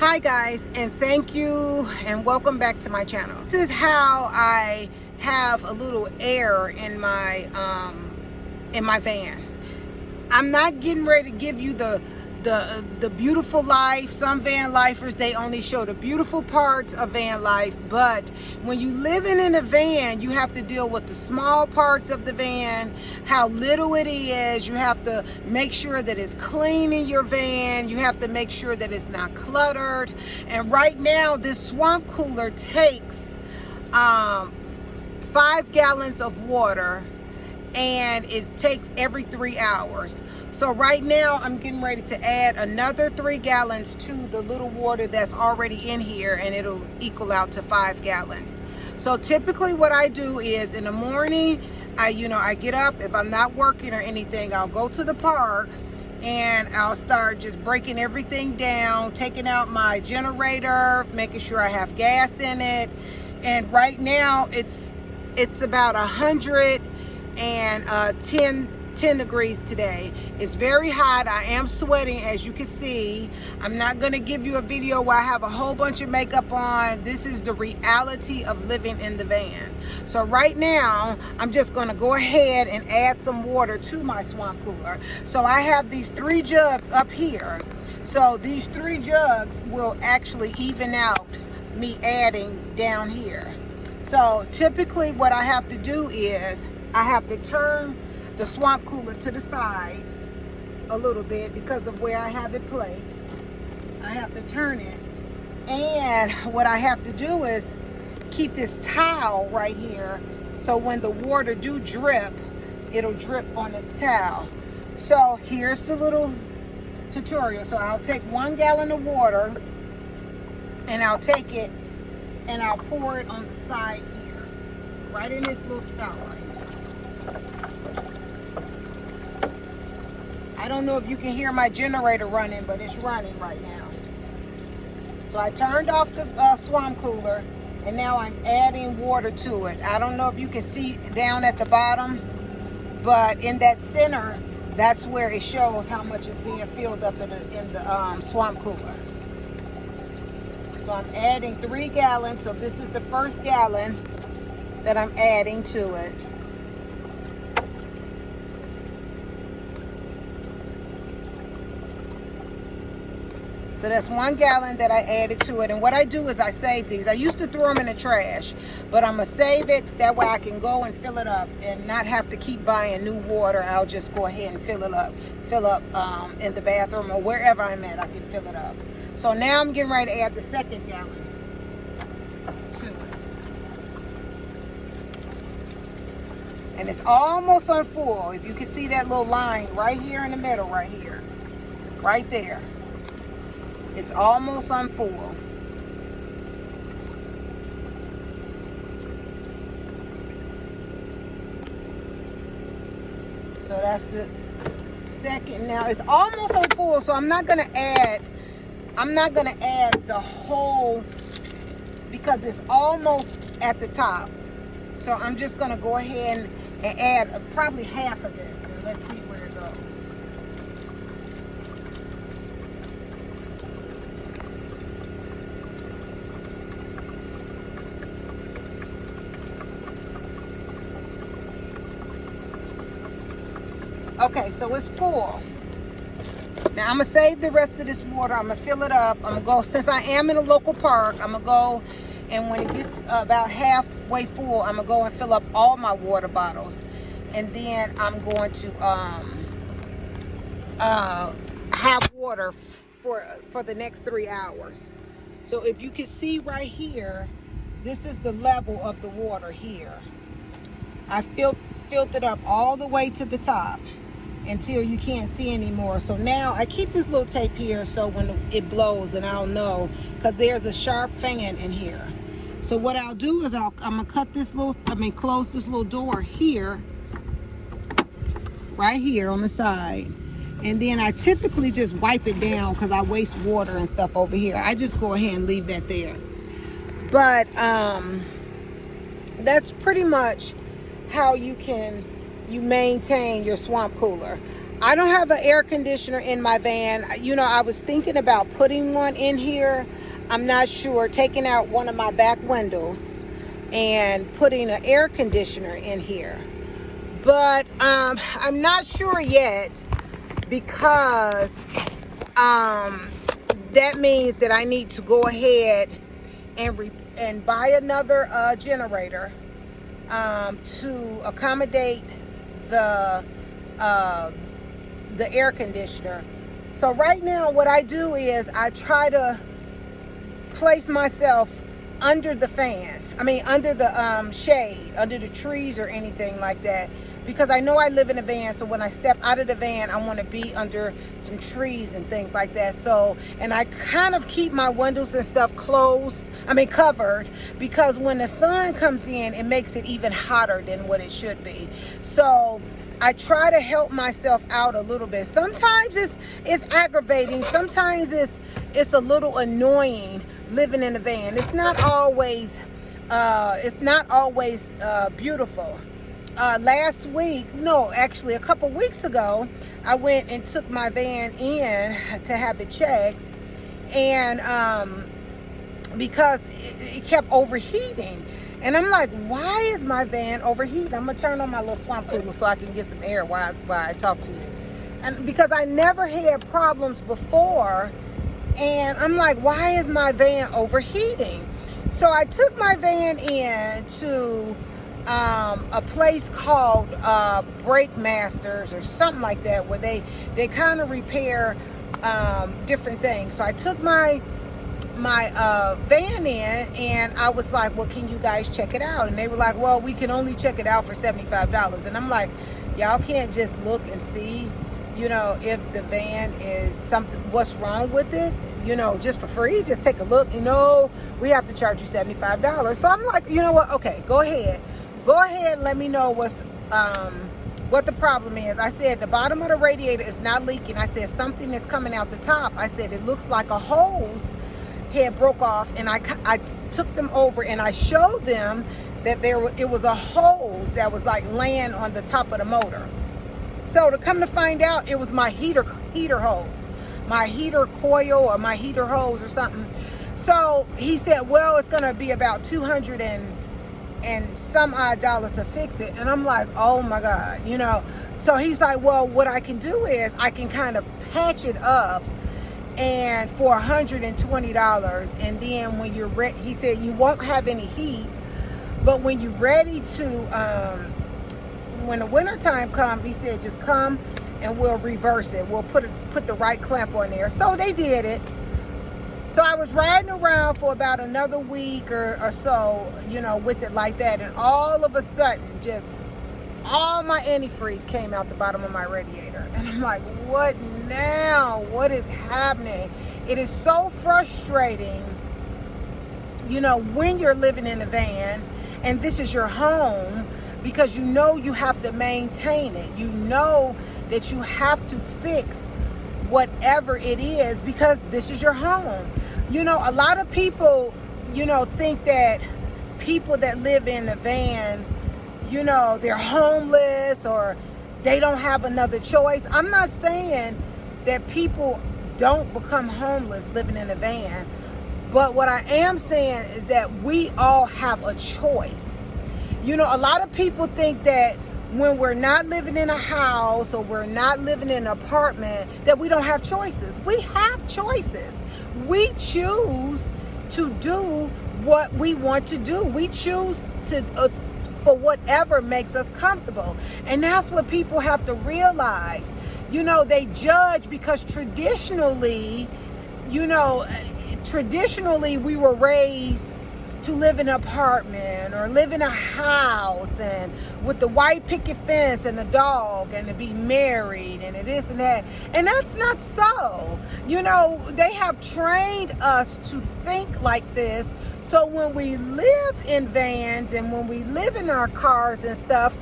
Hi guys, and thank you and welcome back to my channel. This is how I have a little air in my van. I'm not getting ready to give you the beautiful life. Some van lifers, they only show the beautiful parts of van life, but when you living in a van, you have to deal with the small parts of the van, how little it is. You have to make sure that it's clean in your van. You have to make sure that it's not cluttered. And right now, this swamp cooler takes 5 gallons of water, and it takes every 3 hours. So right now I'm getting ready to add another 3 gallons to the little water that's already in here, and it'll equal out to 5 gallons. So typically what I do is in the morning, I get up. If I'm not working or anything, I'll go to the park and I'll start just breaking everything down, taking out my generator, making sure I have gas in it. And right now it's about 110 degrees today. It's very hot. I am sweating, as you can see. I'm not going to give you a video where I have a whole bunch of makeup on. This is the reality of living in the van. So right now I'm just going to go ahead and add some water to my swamp cooler. So I have these 3 jugs up here. So these 3 jugs will actually even out me adding down here. So typically what I have to do is I have to turn the swamp cooler to the side a little bit because of where I have it placed. I have to turn it. And what I have to do is keep this towel right here, so when the water do drip, it'll drip on this towel. So here's the little tutorial. So I'll take 1 gallon of water and I'll take it and I'll pour it on the side here, right in this little spout right here. I don't know if you can hear my generator running, but it's running right now. So I turned off the swamp cooler, and now I'm adding water to it. I don't know if you can see down at the bottom, but in that center, that's where it shows how much is being filled up in the swamp cooler. So I'm adding 3 gallons. So this is the first gallon that I'm adding to it. So that's 1 gallon that I added to it. And what I do is I save these. I used to throw them in the trash, but I'm going to save it. That way I can go and fill it up and not have to keep buying new water. I'll just go ahead and fill up in the bathroom or wherever I'm at. I can fill it up. So now I'm getting ready to add the 2nd gallon to it. And it's almost on full. If you can see that little line right here in the middle, right here. Right there. It's almost on full. So that's the 2nd. Now it's almost on full, so I'm not gonna add the whole, because it's almost at the top. So I'm just gonna go ahead and add probably half of this, and let's see where it goes. Okay, so it's full. Now I'm gonna save the rest of this water. I'm gonna fill it up. I'm gonna go, since I am in a local park, I'm gonna go, and when it gets about halfway full, I'm gonna go and fill up all my water bottles, and then I'm going to have water for the next 3 hours. So if you can see right here, this is the level of the water here. I filled it up all the way to the top until you can't see anymore. So now I keep this little tape here so when it blows, and I'll know, because there's a sharp fan in here. So what I'll do is I'm gonna close this little door here, right here on the side. And then I typically just wipe it down because I waste water and stuff over here. I just go ahead and leave that there. But that's pretty much how you maintain your swamp cooler. I don't have an air conditioner in my van. You know, I was thinking about putting one in here. I'm not sure, taking out one of my back windows and putting an air conditioner in here. But I'm not sure yet, because that means that I need to go ahead and buy another generator to accommodate the air conditioner. So right now what I do is I try to place myself under the fan. I mean, under the shade, under the trees or anything like that. Because I know I live in a van, so when I step out of the van, I want to be under some trees and things like that. So, and I kind of keep my windows and stuff covered, because when the sun comes in, it makes it even hotter than what it should be. So I try to help myself out a little bit. Sometimes it's aggravating. Sometimes it's a little annoying living in a van. It's not always beautiful. Last week, no, actually a couple weeks ago, I went and took my van in to have it checked, and because it kept overheating, and I'm like, why is my van overheating? I'm gonna turn on my little swamp cooler so I can get some air while I talk to you, and because I never had problems before, and I'm like, why is my van overheating? So I took my van in to a place called Brake Masters or something like that, where they kind of repair different things. So I took my van in, and I was like, well, can you guys check it out? And they were like, well, we can only check it out for $75. And I'm like, y'all can't just look and see, you know, if the van is something, what's wrong with it, you know, just for free? Just take a look. You know, we have to charge you $75. So I'm like, you know what, okay, go ahead and let me know what the problem is. I said the bottom of the radiator is not leaking. I said something is coming out the top. I said it looks like a hose had broke off, and I took them over and I showed them that it was a hose that was like laying on the top of the motor. So to come to find out, it was my heater hose, my heater coil or my heater hose or something. So he said, well, it's gonna be about $200 and some odd dollars to fix it. And I'm like, oh my God, you know. So he's like, well, what I can do is I can kind of patch it up, and for $120, and then when you're ready, he said you won't have any heat, but when you're ready to when the winter time comes, he said just come and we'll reverse it, we'll put the right clamp on there. So they did it. So I was riding around for about another week or so, you know, with it like that. And all of a sudden, just all my antifreeze came out the bottom of my radiator. And I'm like, what now? What is happening? It is so frustrating, you know, when you're living in a van and this is your home, because you know you have to maintain it. You know that you have to fix whatever it is, because this is your home. You know, a lot of people, you know, think that people that live in a van, you know, they're homeless or they don't have another choice. I'm not saying that people don't become homeless living in a van, but what I am saying is that we all have a choice. You know, a lot of people think that when we're not living in a house or we're not living in an apartment, that we don't have choices. We have choices. We choose to do what we want to do. We choose to for whatever makes us comfortable. And that's what people have to realize. You know, they judge because traditionally we were raised to live in an apartment or live in a house and with the white picket fence and a dog and to be married and this and that. And that's not so. You know, they have trained us to think like this. So when we live in vans and when we live in our cars and stuff,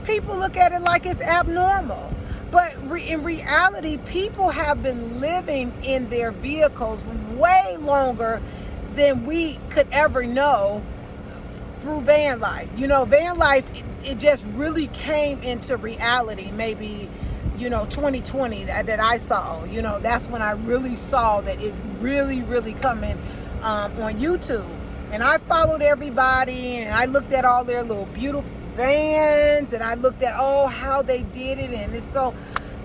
people look at it like it's abnormal. But in reality, people have been living in their vehicles way longer than we could ever know through van life. You know, van life, it just really came into reality maybe 2020 that I saw. That's when I really saw that it really coming on YouTube. And I followed everybody, and I looked at all their little beautiful vans, and I looked at how they did it, and it's so,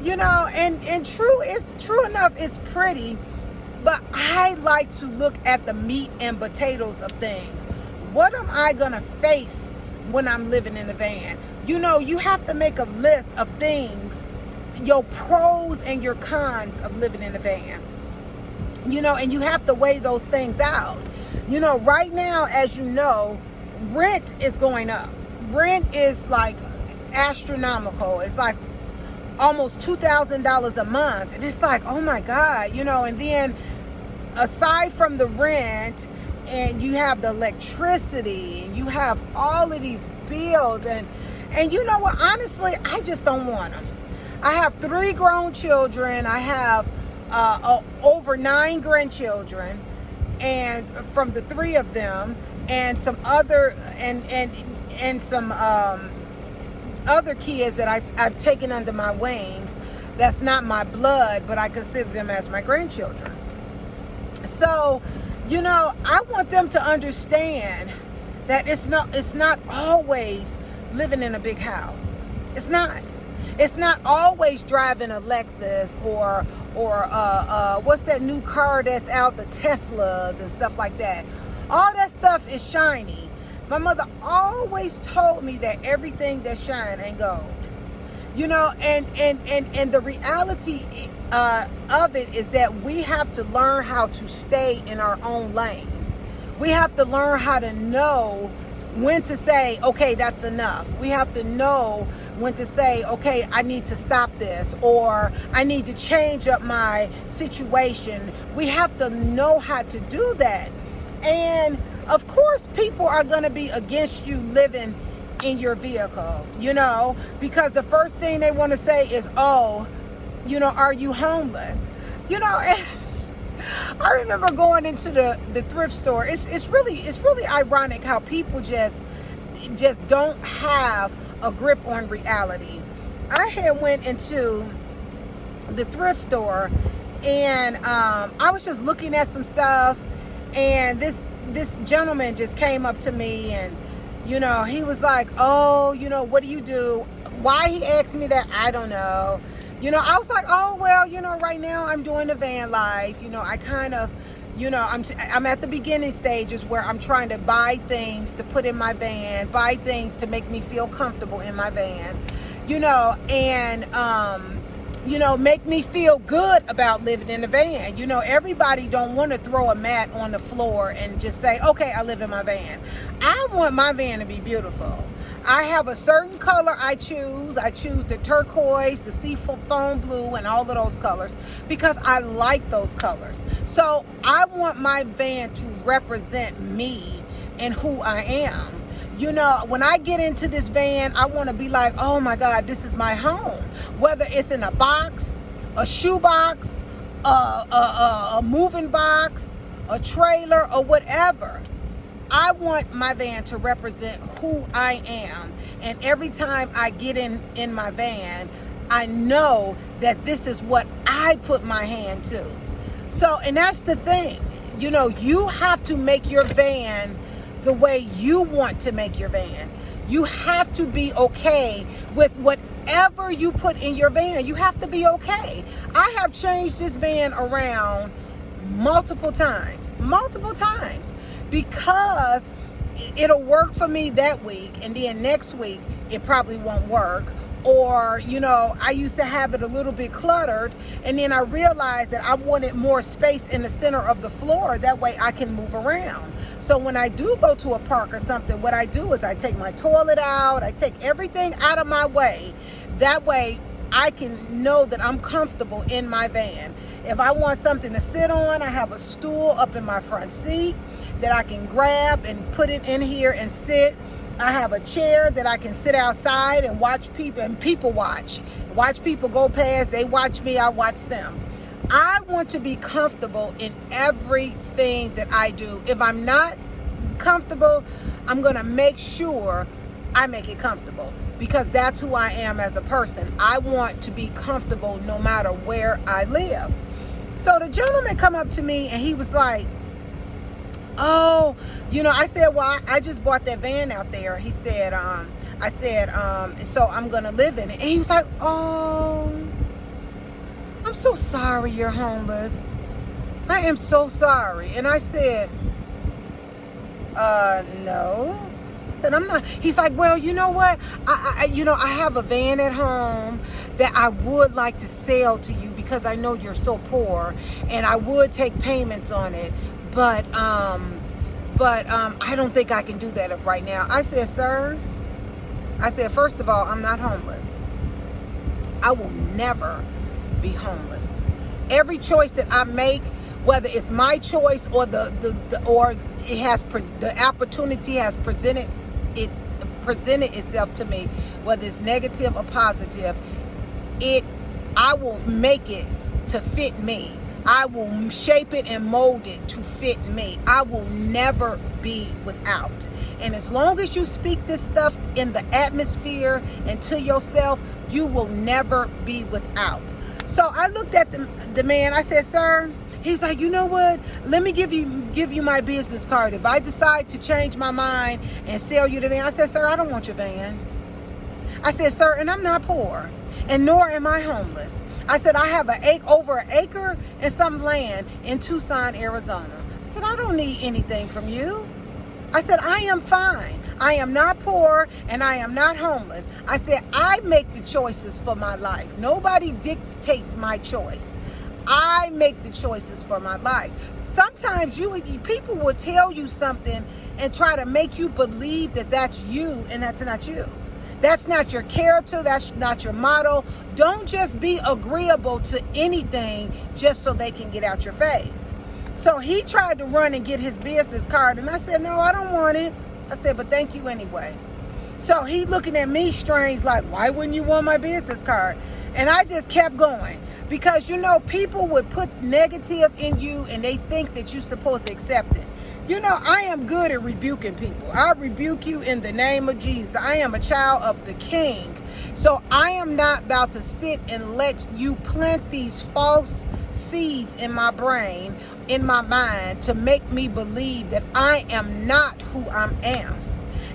and true enough, it's pretty, but I like to look at the meat and potatoes of things. What am I gonna face when I'm living in a van? You have to make a list of things, your pros and your cons of living in a van. And you have to weigh those things out. Right now, as you know, rent is going up. Rent is like astronomical. It's like almost $2,000 a month. And it's like, oh my God, and then aside from the rent, and you have the electricity, and you have all of these bills, and you know what, honestly, I just don't want them. I have 3 grown children. I have over 9 grandchildren, and from the 3 of them, and some other and some other kids that I've taken under my wing. That's not my blood, but I consider them as my grandchildren. So, I want them to understand that it's not always living in a big house. It's not always driving a Lexus or what's that new car that's out, the Teslas and stuff like that. All that stuff is shiny. My mother always told me that everything that shine ain't gold. And the reality of it is that we have to learn how to stay in our own lane. We have to learn how to know when to say, okay, that's enough. We have to know when to say, okay, I need to stop this, or I need to change up my situation. We have to know how to do that. And of course, people are going to be against you living in your vehicle, because the first thing they want to say is, are you homeless? And I remember going into the thrift store. It's really ironic how people just don't have a grip on reality. I had went into the thrift store, and I was just looking at some stuff, and this gentleman just came up to me, and he was like, what do you do? Why he asked me that, I don't know. I was like, right now I'm doing the van life. I kind of, I'm at the beginning stages where I'm trying to buy things to put in my van, buy things to make me feel comfortable in my van, make me feel good about living in a van. Everybody don't want to throw a mat on the floor and just say, okay, I live in my van. I want my van to be beautiful. I have a certain color I choose. I choose the turquoise, the sea foam blue, and all of those colors because I like those colors. So I want my van to represent me and who I am. When I get into this van, I want to be like, oh my God, this is my home. Whether it's in a box, a shoe box, a moving box, a trailer, or whatever. I want my van to represent who I am. And every time I get in my van, I know that this is what I put my hand to. So, and that's the thing. You have to make your van the way you want to make your van. You have to be okay with whatever you put in your van. You have to be okay. I have changed this van around multiple times, because it'll work for me that week, and then next week it probably won't work. Or, I used to have it a little bit cluttered, and then I realized that I wanted more space in the center of the floor. That way I can move around. So when I do go to a park or something, what I do is I take my toilet out. I take everything out of my way. That way I can know that I'm comfortable in my van. If I want something to sit on, I have a stool up in my front seat that I can grab and put it in here and sit. I have a chair that I can sit outside and watch people, and people watch people go past. They watch me, I watch them. I want to be comfortable in everything that I do. If I'm not comfortable, I'm going to make sure I make it comfortable, because that's who I am as a person. I want to be comfortable no matter where I live. So the gentleman come up to me and he was like, oh, I said, well, I just bought that van out there. He said, I said, so I'm going to live in it. And he was like, oh, I'm so sorry you're homeless. I am so sorry. And I said, no. I said, I'm not. He's like, well, you know what? I have a van at home that I would like to sell to you because I know you're so poor, and I would take payments on it, but I don't think I can do that right now. I said, sir, I said, first of all, I'm not homeless. I will never be homeless. Every choice that I make, whether it's my choice or the opportunity has presented itself to me, whether it's negative or positive, I will make it to fit me. I will shape it and mold it to fit me. I will never be without. And as long as you speak this stuff in the atmosphere and to yourself, you will never be without. So I looked at the man. I said, sir, he's like, you know what? Let me give you my business card. If I decide to change my mind and sell you the van, I said, sir, I don't want your van. I said, sir, and I'm not poor, and nor am I homeless. I said, I have over an acre and some land in Tucson, Arizona. I said, I don't need anything from you. I said, I am fine. I am not poor and I am not homeless. I said, I make the choices for my life. Nobody dictates my choice. I make the choices for my life. Sometimes people will tell you something and try to make you believe that that's you, and that's not you. That's not your character. That's not your motto. Don't just be agreeable to anything just so they can get out your face. So he tried to run and get his business card, and I said, no, I don't want it. I said, but thank you anyway. So he looking at me strange, like, why wouldn't you want my business card? And I just kept going, because people would put negative in you and they think that you're supposed to accept it. I am good at rebuking people. I rebuke you in the name of Jesus. I am a child of the King. So I am not about to sit and let you plant these false seeds in my brain, in my mind, to make me believe that I am not who I am.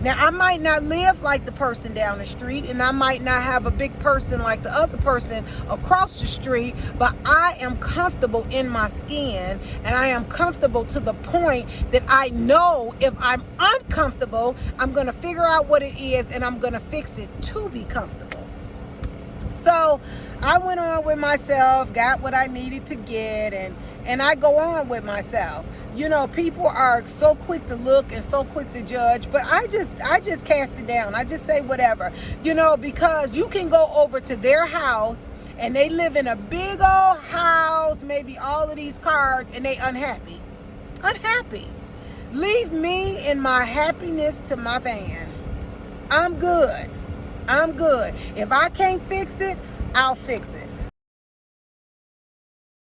Now, I might not live like the person down the street, and I might not have a big person like the other person across the street, but I am comfortable in my skin, and I am comfortable to the point that I know if I'm uncomfortable, I'm going to figure out what it is, and I'm going to fix it to be comfortable. So I went on with myself, got what I needed to get, and I go on with myself. People are so quick to look and so quick to judge, but I just cast it down. I just say whatever, because you can go over to their house and they live in a big old house, maybe all of these cars, and they unhappy. Leave me in my happiness to my van. I'm good. If I can't fix it, I'll fix it.